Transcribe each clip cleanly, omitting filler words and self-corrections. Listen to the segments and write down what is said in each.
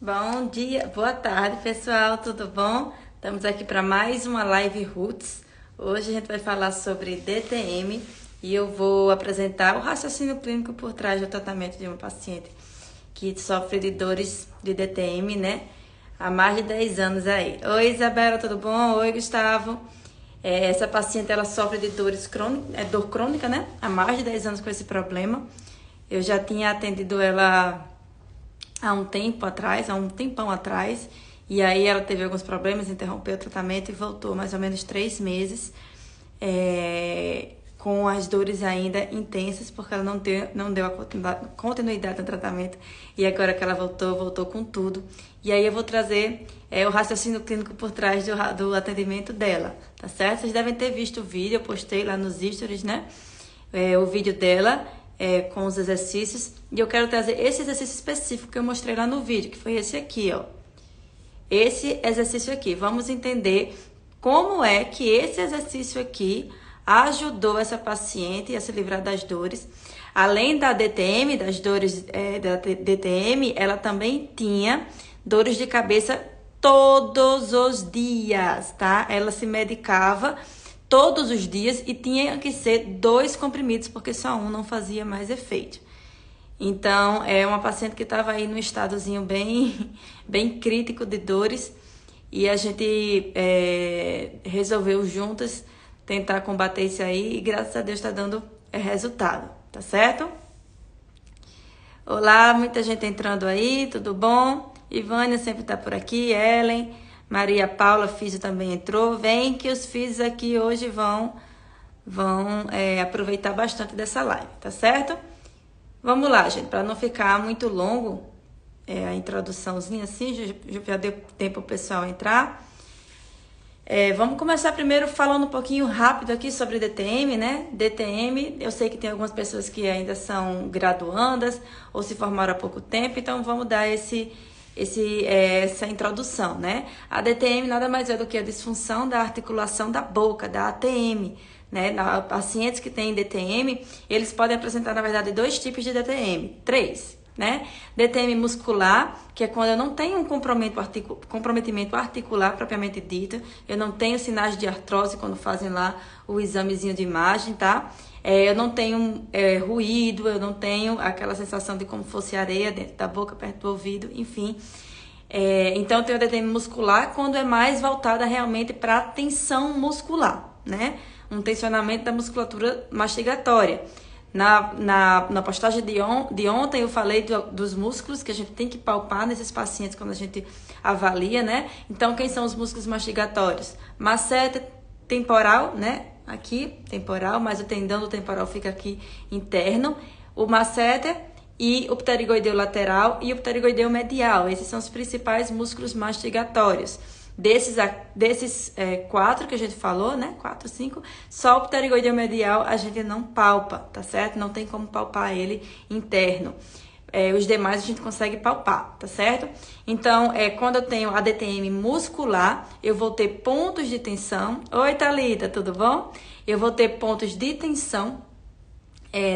Bom dia, boa tarde, pessoal, tudo bom? Estamos aqui para mais uma live Roots. Hoje a gente vai falar sobre DTM e eu vou apresentar o raciocínio clínico por trás do tratamento de uma paciente que sofre de dores de DTM, né? Há mais de 10 anos aí. Oi, Isabela, tudo bom? Oi, Gustavo. Essa paciente, ela sofre de dor crônica, né? Há mais de 10 anos com esse problema. Eu já tinha atendido ela há um tempão atrás, e aí ela teve alguns problemas, interrompeu o tratamento e voltou mais ou menos 3 meses, com as dores ainda intensas, porque ela não deu a continuidade no tratamento, e agora que ela voltou com tudo. E aí eu vou trazer o raciocínio clínico por trás do atendimento dela, tá certo? Vocês devem ter visto o vídeo, eu postei lá nos stories, né? O vídeo dela, com os exercícios, e eu quero trazer esse exercício específico que eu mostrei lá no vídeo, que foi esse aqui, ó. Esse exercício aqui. Vamos entender como é que esse exercício aqui ajudou essa paciente a se livrar das dores. Além da DTM, das dores da DTM, ela também tinha dores de cabeça todos os dias, tá? Ela se medicava todos os dias e tinha que ser 2 comprimidos, porque só um não fazia mais efeito. Então, é uma paciente que estava aí num estadozinho bem crítico de dores, e a gente resolveu juntas tentar combater isso aí, e graças a Deus está dando resultado, tá certo? Olá, muita gente entrando aí, tudo bom? Ivânia sempre está por aqui, Ellen, Maria Paula, físio, também entrou. Vem que os físios aqui hoje vão aproveitar bastante dessa live, tá certo? Vamos lá, gente, para não ficar muito longo a introduçãozinha assim, já deu tempo o pessoal entrar. Vamos começar primeiro falando um pouquinho rápido aqui sobre DTM, né? DTM, eu sei que tem algumas pessoas que ainda são graduandas ou se formaram há pouco tempo, então vamos dar essa introdução, né? A DTM nada mais é do que a disfunção da articulação da boca, da ATM, né? Pacientes que têm DTM, eles podem apresentar, na verdade, 2 tipos de DTM, 3, né? DTM muscular, que é quando eu não tenho um comprometimento articular propriamente dito, eu não tenho sinais de artrose quando fazem lá o examezinho de imagem, tá? Eu não tenho ruído, eu não tenho aquela sensação de como fosse areia dentro da boca, perto do ouvido, enfim. Então, eu tenho a DTM muscular quando é mais voltada realmente para a tensão muscular, né? Um tensionamento da musculatura mastigatória. Na postagem de ontem eu falei dos músculos que a gente tem que palpar nesses pacientes quando a gente avalia, né? Então, quem são os músculos mastigatórios? Masseter temporal, né? Aqui, temporal, mas o tendão do temporal fica aqui interno. O masseter e o pterigoideu lateral e o pterigoideu medial. Esses são os principais músculos mastigatórios. Desses 4 que a gente falou, né? 4, 5, só o pterigoideu medial a gente não palpa, tá certo? Não tem como palpar ele interno. Os demais a gente consegue palpar, tá certo? Então, quando eu tenho a DTM muscular, eu vou ter pontos de tensão. Oi, Thalita, tudo bom? Eu vou ter pontos de tensão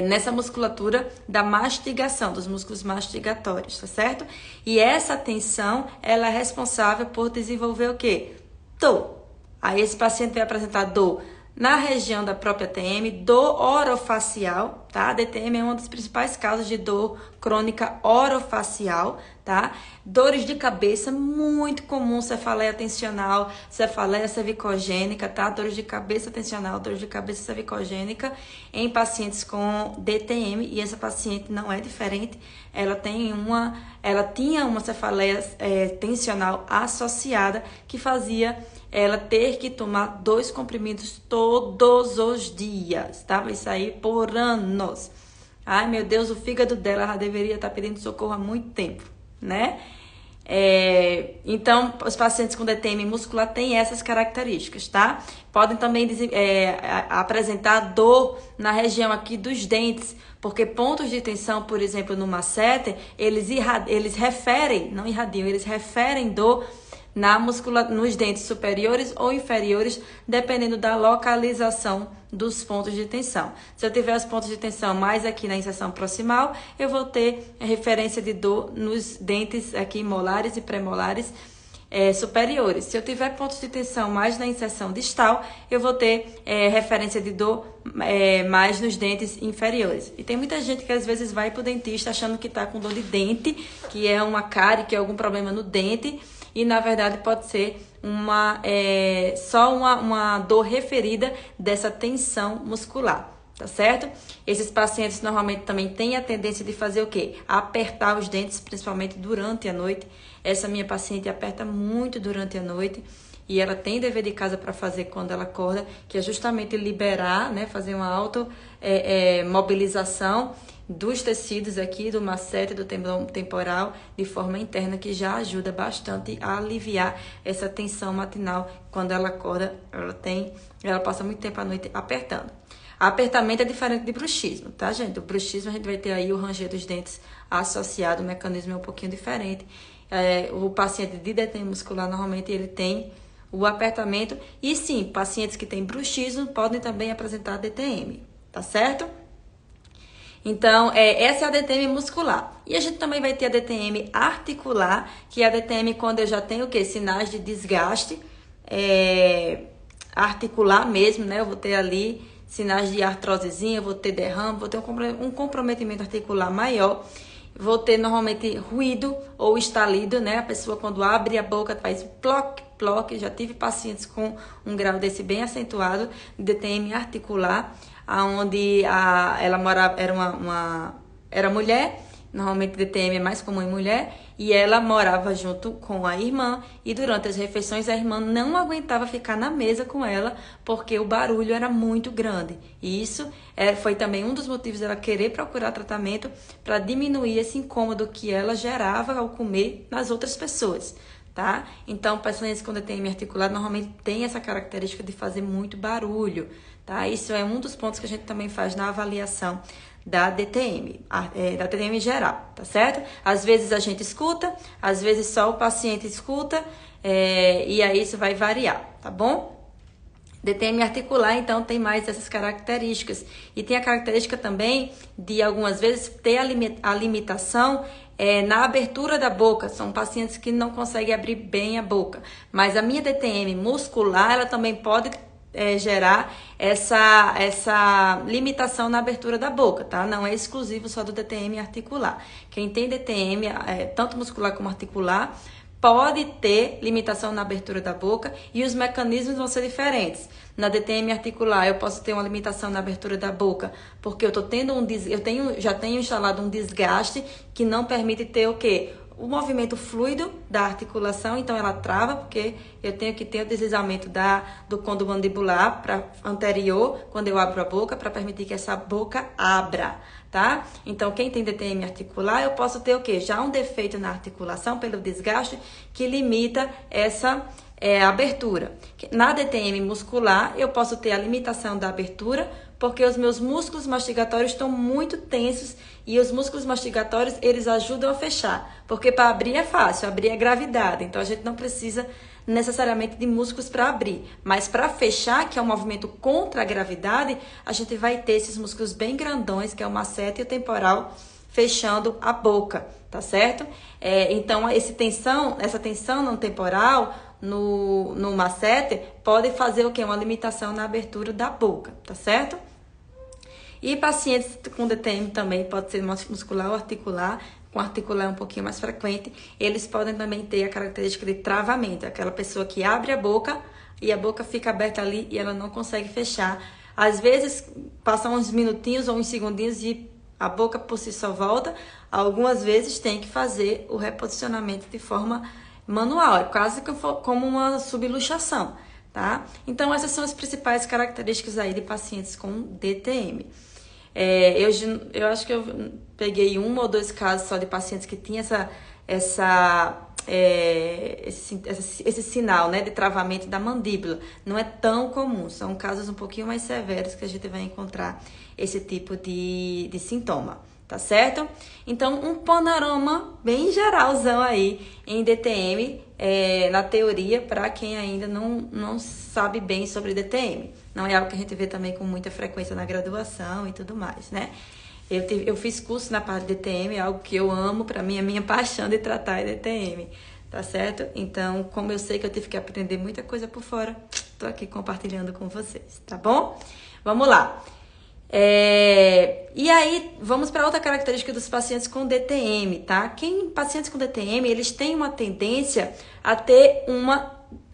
nessa musculatura da mastigação, dos músculos mastigatórios, tá certo? E essa tensão, ela é responsável por desenvolver o quê? Dor. Aí esse paciente vai apresentar dor na região da própria TM, dor orofacial, tá? A DTM é uma das principais causas de dor crônica orofacial, tá? Dores de cabeça, muito comum, cefaleia tensional, cefaleia cervicogênica, tá? Dores de cabeça tensional, dores de cabeça cervicogênica em pacientes com DTM, e essa paciente não é diferente, ela tinha uma cefaleia tensional associada que fazia ela ter que tomar 2 comprimidos todos os dias, tá? Vai sair por anos. Ai, meu Deus, o fígado dela já deveria estar pedindo socorro há muito tempo, né? Então, os pacientes com DTM muscular têm essas características, tá? Podem também apresentar dor na região aqui dos dentes, porque pontos de tensão, por exemplo, no masseter, eles referem, não irradiam, eles referem dor nos dentes superiores ou inferiores, dependendo da localização dos pontos de tensão. Se eu tiver os pontos de tensão mais aqui na inserção proximal, eu vou ter referência de dor nos dentes aqui molares e premolares superiores. Se eu tiver pontos de tensão mais na inserção distal, eu vou ter referência de dor mais nos dentes inferiores. E tem muita gente que às vezes vai pro dentista achando que tá com dor de dente, que é uma cárie, que é algum problema no dente, e na verdade pode ser só uma dor referida dessa tensão muscular. Tá certo? Esses pacientes normalmente também têm a tendência de fazer o quê? Apertar os dentes, principalmente durante a noite. Essa minha paciente aperta muito durante a noite e ela tem dever de casa para fazer quando ela acorda, que é justamente liberar, né? Fazer uma mobilização dos tecidos aqui, do masseter, do tendão temporal, de forma interna, que já ajuda bastante a aliviar essa tensão matinal. Quando ela acorda, ela passa muito tempo à noite apertando. Apertamento é diferente de bruxismo, tá, gente? O bruxismo a gente vai ter aí o ranger dos dentes associado, o mecanismo é um pouquinho diferente. O paciente de DTM muscular, normalmente, ele tem o apertamento. E sim, pacientes que têm bruxismo podem também apresentar DTM, tá certo? Então, essa é a DTM muscular. E a gente também vai ter a DTM articular, que é a DTM quando eu já tenho o quê? Sinais de desgaste articular mesmo, né? Eu vou ter ali sinais de artrosezinha, vou ter derrame, vou ter um comprometimento articular maior, vou ter normalmente ruído ou estalido, né? A pessoa quando abre a boca faz ploc, ploc. Já tive pacientes com um grau desse bem acentuado de DTM articular, onde ela morava, era mulher, normalmente DTM é mais comum em mulher, e ela morava junto com a irmã, e durante as refeições a irmã não aguentava ficar na mesa com ela, porque o barulho era muito grande. E isso foi também um dos motivos dela querer procurar tratamento, para diminuir esse incômodo que ela gerava ao comer nas outras pessoas, tá? Então, pacientes com DTM articulado normalmente tem essa característica de fazer muito barulho, tá? Isso é um dos pontos que a gente também faz na avaliação da DTM geral, tá certo? Às vezes a gente escuta, às vezes só o paciente escuta, e aí isso vai variar, tá bom? DTM articular, então, tem mais essas características. E tem a característica também de, algumas vezes, ter a limitação na abertura da boca. São pacientes que não conseguem abrir bem a boca. Mas a minha DTM muscular, ela também pode gerar essa limitação na abertura da boca, tá? Não é exclusivo só do DTM articular. Quem tem DTM, tanto muscular como articular, pode ter limitação na abertura da boca e os mecanismos vão ser diferentes. Na DTM articular, eu posso ter uma limitação na abertura da boca, porque eu já tenho instalado um desgaste que não permite ter o quê? O movimento fluido da articulação, então ela trava, porque eu tenho que ter o deslizamento do côndilo mandibular para anterior, quando eu abro a boca, para permitir que essa boca abra, tá? Então, quem tem DTM articular, eu posso ter o quê? Já um defeito na articulação pelo desgaste que limita essa abertura. Na DTM muscular, eu posso ter a limitação da abertura, porque os meus músculos mastigatórios estão muito tensos e os músculos mastigatórios, eles ajudam a fechar, porque para abrir é fácil, abrir é gravidade, então a gente não precisa necessariamente de músculos para abrir, mas para fechar, que é um movimento contra a gravidade, a gente vai ter esses músculos bem grandões, que é o masseter e o temporal, fechando a boca, tá certo? Então, essa tensão no temporal, no masseter, pode fazer o quê? Uma limitação na abertura da boca, tá certo? E pacientes com DTM também, pode ser muscular ou articular, com articular um pouquinho mais frequente, eles podem também ter a característica de travamento, aquela pessoa que abre a boca e a boca fica aberta ali e ela não consegue fechar. Às vezes, passam uns minutinhos ou uns segundinhos e a boca por si só volta. Algumas vezes tem que fazer o reposicionamento de forma manual, é quase como uma subluxação, tá? Então, essas são as principais características aí de pacientes com DTM. Eu acho que eu peguei 1 ou 2 casos só de pacientes que tinham esse sinal, né, de travamento da mandíbula. Não é tão comum, são casos um pouquinho mais severos que a gente vai encontrar esse tipo de sintoma, tá certo? Então, um panorama bem geralzão aí em DTM, na teoria, para quem ainda não sabe bem sobre DTM. Não é algo que a gente vê também com muita frequência na graduação e tudo mais, né? Eu fiz curso na parte de DTM, é algo que eu amo, para mim, a minha paixão de tratar é DTM, tá certo? Então, como eu sei que eu tive que aprender muita coisa por fora, tô aqui compartilhando com vocês, tá bom? Vamos lá. E aí, vamos para outra característica dos pacientes com DTM, tá? Pacientes com DTM, eles têm uma tendência a ter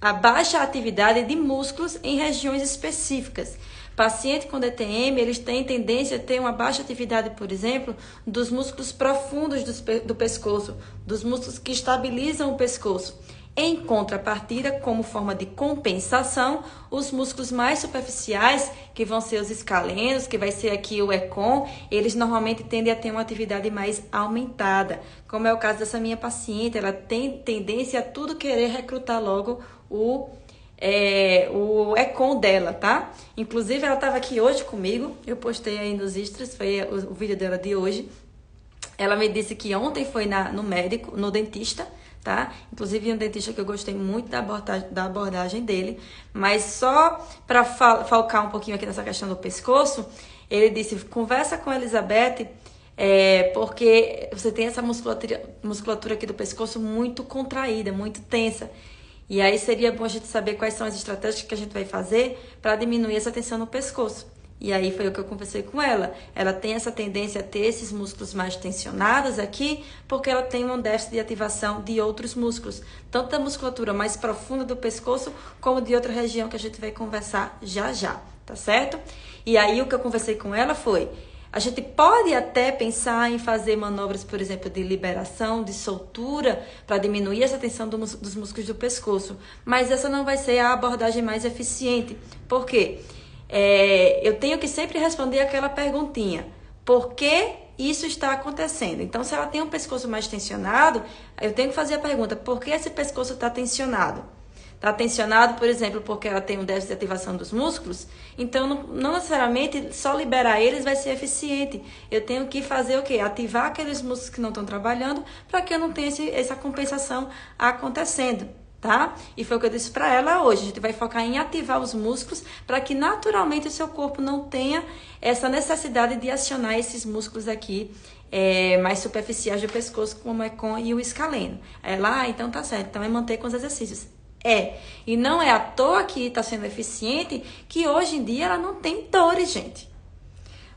a baixa atividade de músculos em regiões específicas. Paciente com DTM, eles têm tendência a ter uma baixa atividade, por exemplo, dos músculos profundos do pescoço, dos músculos que estabilizam o pescoço. Em contrapartida, como forma de compensação, os músculos mais superficiais, que vão ser os escalenos, que vai ser aqui o ECOM, eles normalmente tendem a ter uma atividade mais aumentada. Como é o caso dessa minha paciente, ela tem tendência a tudo querer recrutar logo o ECOM dela, tá? Inclusive, ela estava aqui hoje comigo, eu postei aí nos stories, foi o vídeo dela de hoje. Ela me disse que ontem foi no médico, no dentista, tá? Inclusive, um dentista que eu gostei muito da abordagem dele, mas só para focar um pouquinho aqui nessa questão do pescoço, ele disse, conversa com a Elizabeth, porque você tem essa musculatura aqui do pescoço muito contraída, muito tensa. E aí seria bom a gente saber quais são as estratégias que a gente vai fazer para diminuir essa tensão no pescoço. E aí foi o que eu conversei com ela. Ela tem essa tendência a ter esses músculos mais tensionados aqui, porque ela tem um déficit de ativação de outros músculos. Tanto da musculatura mais profunda do pescoço, como de outra região que a gente vai conversar já já, tá certo? E aí o que eu conversei com ela foi, a gente pode até pensar em fazer manobras, por exemplo, de liberação, de soltura, para diminuir essa tensão dos músculos do pescoço. Mas essa não vai ser a abordagem mais eficiente. Por quê? Eu tenho que sempre responder aquela perguntinha. Por que isso está acontecendo? Então, se ela tem um pescoço mais tensionado, eu tenho que fazer a pergunta, por que esse pescoço está tensionado? Está tensionado, por exemplo, porque ela tem um déficit de ativação dos músculos? Então, não necessariamente só liberar eles vai ser eficiente. Eu tenho que fazer o quê? Ativar aqueles músculos que não estão trabalhando para que eu não tenha essa compensação acontecendo, tá? E foi o que eu disse para ela hoje. A gente vai focar em ativar os músculos para que naturalmente o seu corpo não tenha essa necessidade de acionar esses músculos aqui mais superficiais do pescoço, como o ECOM e o escaleno. Então tá certo. Então é manter com os exercícios. E não é à toa que está sendo eficiente que hoje em dia ela não tem dores, gente.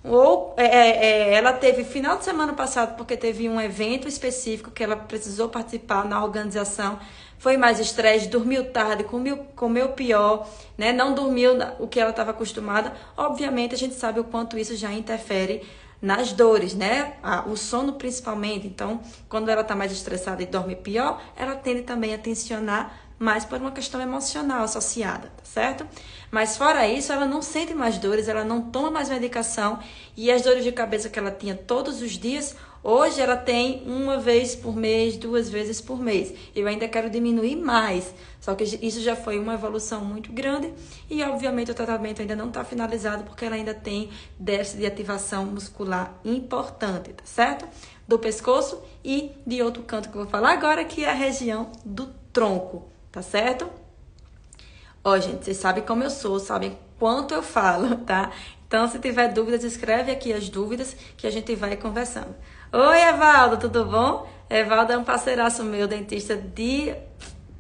Ou ela teve final de semana passado, porque teve um evento específico que ela precisou participar na organização, foi mais estresse, dormiu tarde, comeu pior, né? Não dormiu o que ela estava acostumada. Obviamente a gente sabe o quanto isso já interfere nas dores, né? O sono principalmente. Então, quando ela está mais estressada e dorme pior, ela tende também a tensionar mais por uma questão emocional associada, tá certo? Mas fora isso, ela não sente mais dores, ela não toma mais medicação e as dores de cabeça que ela tinha todos os dias, hoje ela tem uma vez por mês, 2 vezes por mês. Eu ainda quero diminuir mais, só que isso já foi uma evolução muito grande e obviamente o tratamento ainda não está finalizado porque ela ainda tem déficit de ativação muscular importante, tá certo? Do pescoço e de outro canto que eu vou falar agora, que é a região do tronco. Tá certo? Gente, vocês sabem como eu sou, sabem quanto eu falo, tá? Então, se tiver dúvidas, escreve aqui as dúvidas que a gente vai conversando. Oi, Evaldo, tudo bom? Evaldo é um parceiraço meu, dentista de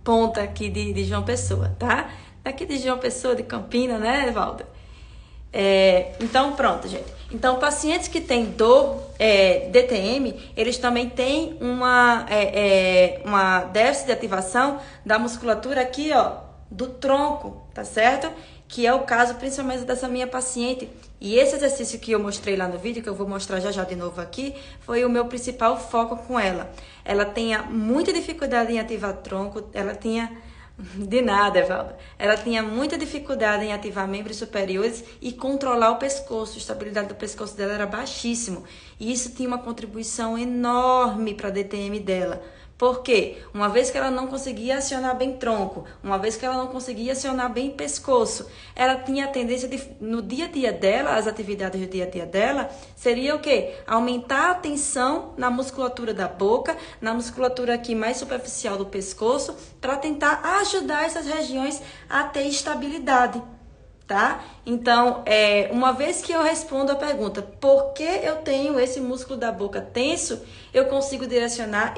ponta aqui de João Pessoa, tá? Daqui de João Pessoa, de Campina, né, Evaldo? Então, pronto, gente. Então, pacientes que têm dor DTM, eles também têm uma déficit de ativação da musculatura aqui, ó, do tronco, tá certo? Que é o caso principalmente dessa minha paciente. E esse exercício que eu mostrei lá no vídeo, que eu vou mostrar já já de novo aqui, foi o meu principal foco com ela. Ela tinha muita dificuldade em ativar tronco, ela tinha... De nada, Evaldo. Ela tinha muita dificuldade em ativar membros superiores e controlar o pescoço. A estabilidade do pescoço dela era baixíssimo. E isso tinha uma contribuição enorme para a DTM dela. Por quê? Uma vez que ela não conseguia acionar bem tronco, uma vez que ela não conseguia acionar bem pescoço, ela tinha a tendência de, no dia a dia dela, as atividades do dia a dia dela, seria o quê? Aumentar a tensão na musculatura da boca, na musculatura aqui mais superficial do pescoço, para tentar ajudar essas regiões a ter estabilidade. Tá? Então, uma vez que eu respondo a pergunta, por que eu tenho esse músculo da boca tenso, eu consigo direcionar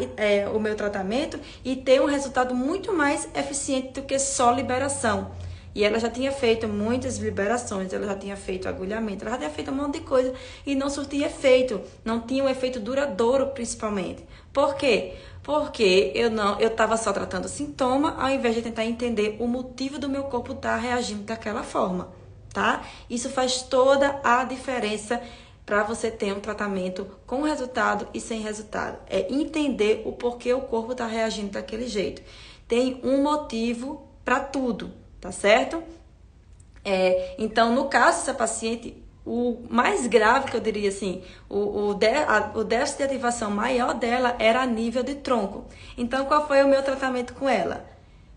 o meu tratamento e ter um resultado muito mais eficiente do que só liberação. E ela já tinha feito muitas liberações, ela já tinha feito agulhamento, ela já tinha feito um monte de coisa e não surtia efeito, não tinha um efeito duradouro principalmente. Por quê? Porque eu estava só tratando o sintoma, ao invés de tentar entender o motivo do meu corpo estar reagindo daquela forma, tá? Isso faz toda a diferença para você ter um tratamento com resultado e sem resultado. É entender o porquê o corpo está reagindo daquele jeito. Tem um motivo para tudo, tá certo? Então, no caso dessa paciente, o mais grave que eu diria assim, o déficit de ativação maior dela era a nível de tronco. Então, qual foi o meu tratamento com ela?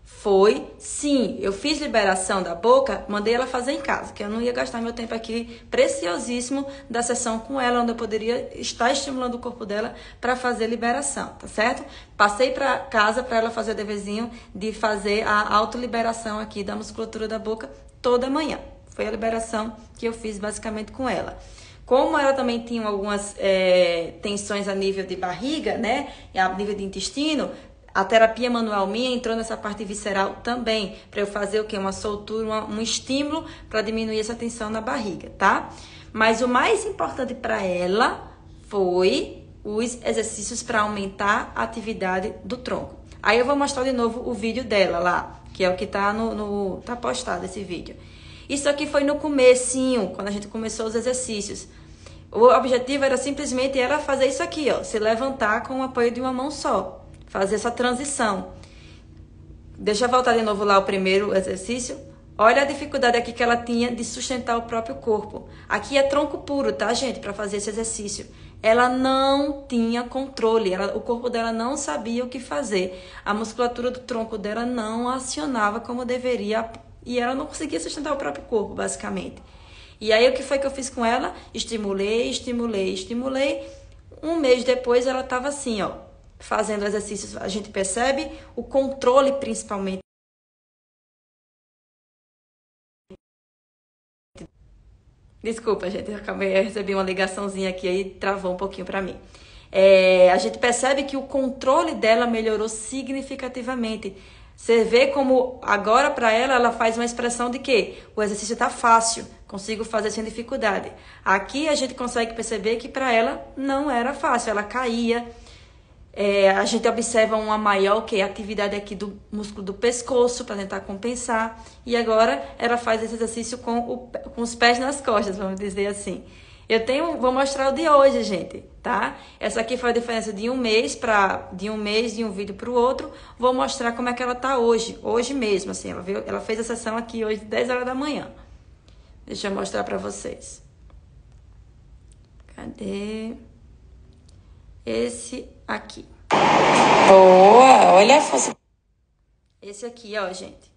Foi, sim, eu fiz liberação da boca, mandei ela fazer em casa, que eu não ia gastar meu tempo aqui preciosíssimo da sessão com ela, onde eu poderia estar estimulando o corpo dela para fazer liberação, tá certo? Passei para casa para ela fazer o deverzinho de fazer a autoliberação aqui da musculatura da boca toda manhã. Foi a liberação que eu fiz basicamente com ela. Como ela também tinha algumas tensões a nível de barriga, né, a nível de intestino, a terapia manual minha entrou nessa parte visceral também, para eu fazer o quê? Uma soltura, um estímulo para diminuir essa tensão na barriga, tá? Mas o mais importante para ela foi os exercícios para aumentar a atividade do tronco. Aí eu vou mostrar de novo o vídeo dela lá, que é o que tá tá postado esse vídeo. Isso aqui foi no comecinho, quando a gente começou os exercícios. O objetivo era simplesmente ela fazer isso aqui, ó, se levantar com o apoio de uma mão só. Fazer essa transição. Deixa eu voltar de novo lá o primeiro exercício. Olha a dificuldade aqui que ela tinha de sustentar o próprio corpo. Aqui é tronco puro, tá, gente? Para fazer esse exercício. Ela não tinha controle. O corpo dela não sabia o que fazer. A musculatura do tronco dela não acionava como deveria. E ela não conseguia sustentar o próprio corpo, basicamente. E aí, o que foi que eu fiz com ela? Estimulei. Um mês depois, ela estava assim, ó. Fazendo exercícios, a gente percebe o controle principalmente. Desculpa, gente, eu recebi uma ligaçãozinha aqui aí travou um pouquinho para mim. A gente percebe que o controle dela melhorou significativamente. Você vê como agora para ela faz uma expressão de que o exercício está fácil, consigo fazer sem dificuldade. Aqui a gente consegue perceber que para ela não era fácil, ela caía. A gente observa uma maior atividade aqui do músculo do pescoço para tentar compensar. E agora ela faz esse exercício com os pés nas costas, vamos dizer assim. Vou mostrar o de hoje, gente, tá? Essa aqui foi a diferença de um mês de um vídeo para o outro. Vou mostrar como é que ela tá hoje mesmo, assim. Ela fez a sessão aqui hoje, 10 horas da manhã. Deixa eu mostrar para vocês. Cadê? Esse aqui. Boa, olha a força. Esse aqui, ó, gente.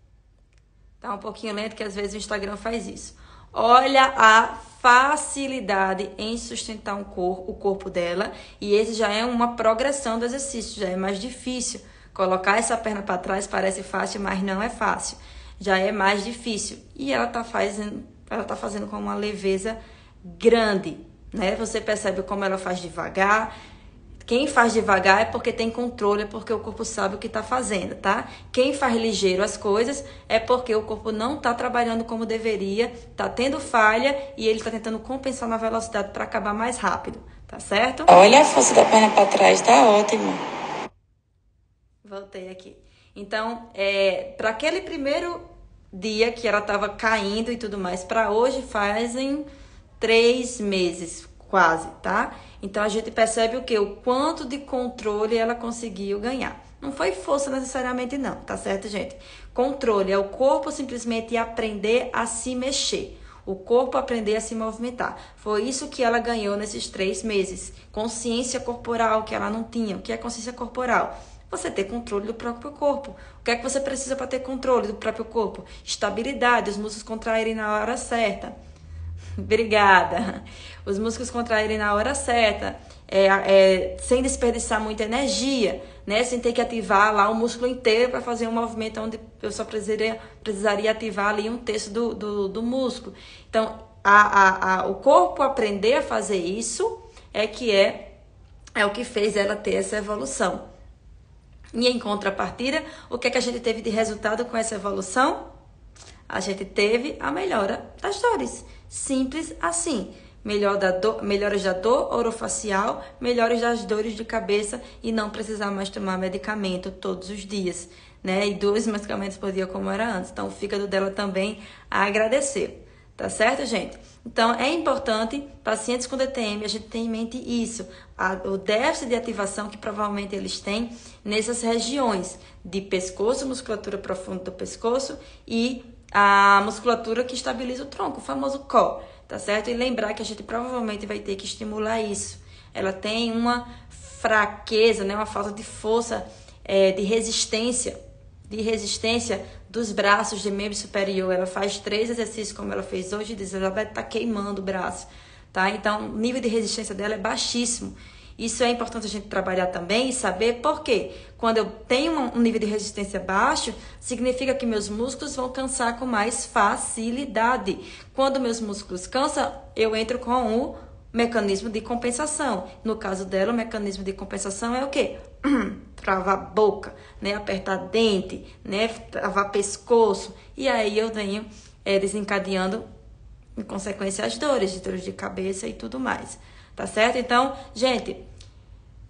Tá um pouquinho lento, que às vezes o Instagram faz isso. Olha a facilidade em sustentar o corpo dela. E esse já é uma progressão do exercício, já é mais difícil. Colocar essa perna para trás parece fácil, mas não é fácil. Já é mais difícil. E ela tá fazendo com uma leveza grande, né? Você percebe como ela faz devagar. Quem faz devagar é porque tem controle, é porque o corpo sabe o que está fazendo, tá? Quem faz ligeiro as coisas é porque o corpo não está trabalhando como deveria, está tendo falha e ele está tentando compensar na velocidade para acabar mais rápido, tá certo? Olha a força da perna para trás, tá ótimo. Voltei aqui. Então, para aquele primeiro dia que ela estava caindo e tudo mais, para hoje fazem 3 meses quase, tá? Então, a gente percebe o quê? O quanto de controle ela conseguiu ganhar. Não foi força necessariamente não, tá certo, gente? Controle é o corpo simplesmente aprender a se mexer. O corpo aprender a se movimentar. Foi isso que ela ganhou nesses 3 meses. Consciência corporal que ela não tinha. O que é consciência corporal? Você ter controle do próprio corpo. O que é que você precisa para ter controle do próprio corpo? Estabilidade, os músculos contraírem na hora certa. Obrigada. Os músculos contraírem na hora certa, sem desperdiçar muita energia, né? Sem ter que ativar lá o músculo inteiro para fazer um movimento onde eu só precisaria ativar ali 1/3 do músculo. Então, o corpo aprender a fazer isso é o que fez ela ter essa evolução. E em contrapartida, o que é que a gente teve de resultado com essa evolução? A gente teve a melhora das dores. Simples assim. Melhoras da dor orofacial, melhoras das dores de cabeça e não precisar mais tomar medicamento todos os dias, né? E 2 medicamentos por dia como era antes. Então, o fígado dela também a agradecer. Tá certo, gente? Então, é importante, pacientes com DTM, a gente ter em mente isso. O déficit de ativação que provavelmente eles têm nessas regiões de pescoço, musculatura profunda do pescoço e a musculatura que estabiliza o tronco, o famoso core, tá certo? E lembrar que a gente provavelmente vai ter que estimular isso. Ela tem uma fraqueza, né? Uma falta de força, de resistência dos braços de membro superior. Ela faz 3 exercícios como ela fez hoje, diz ela vai estar queimando o braço, tá? Então, o nível de resistência dela é baixíssimo. Isso é importante a gente trabalhar também e saber por quê. Quando eu tenho um nível de resistência baixo, significa que meus músculos vão cansar com mais facilidade. Quando meus músculos cansam, eu entro com o mecanismo de compensação. No caso dela, o mecanismo de compensação é o quê? Travar a boca, né? Apertar dente, né? Travar pescoço. E aí eu venho desencadeando, em consequência, as dores de cabeça e tudo mais. Tá certo? Então, gente,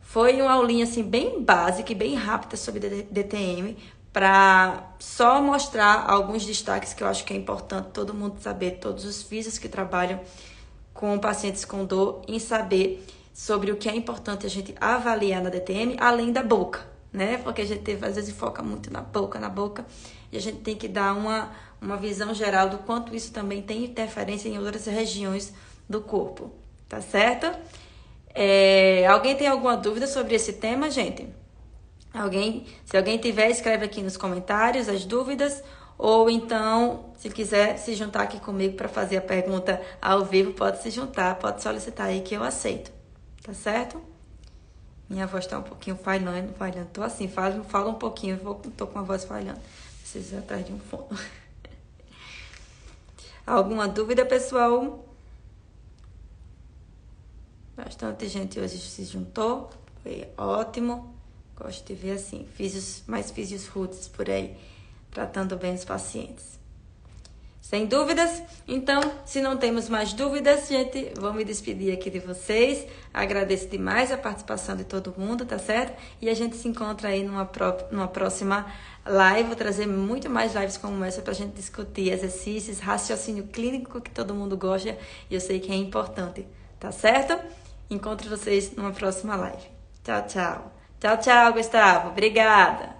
foi uma aulinha assim bem básica e bem rápida sobre DTM para só mostrar alguns destaques que eu acho que é importante todo mundo saber, todos os físicos que trabalham com pacientes com dor, em saber sobre o que é importante a gente avaliar na DTM, além da boca, né? Porque a gente às vezes foca muito na boca, e a gente tem que dar uma visão geral do quanto isso também tem interferência em outras regiões do corpo, tá certo? Alguém tem alguma dúvida sobre esse tema, gente? Se alguém tiver, escreve aqui nos comentários as dúvidas, ou então, se quiser se juntar aqui comigo para fazer a pergunta ao vivo, pode se juntar, pode solicitar aí que eu aceito, tá certo? Minha voz tá um pouquinho falhando, tô assim, falo um pouquinho, tô com a voz falhando, preciso ir atrás de um fono. Alguma dúvida, pessoal? Bastante gente hoje se juntou, foi ótimo. Gosto de ver assim, mais físios roots por aí, tratando bem os pacientes. Sem dúvidas? Então, se não temos mais dúvidas, gente, vou me despedir aqui de vocês. Agradeço demais a participação de todo mundo, tá certo? E a gente se encontra aí numa próxima live. Vou trazer muito mais lives como essa pra gente discutir exercícios, raciocínio clínico que todo mundo gosta e eu sei que é importante, tá certo? Encontro vocês numa próxima live. Tchau, tchau. Tchau, tchau, Gustavo. Obrigada.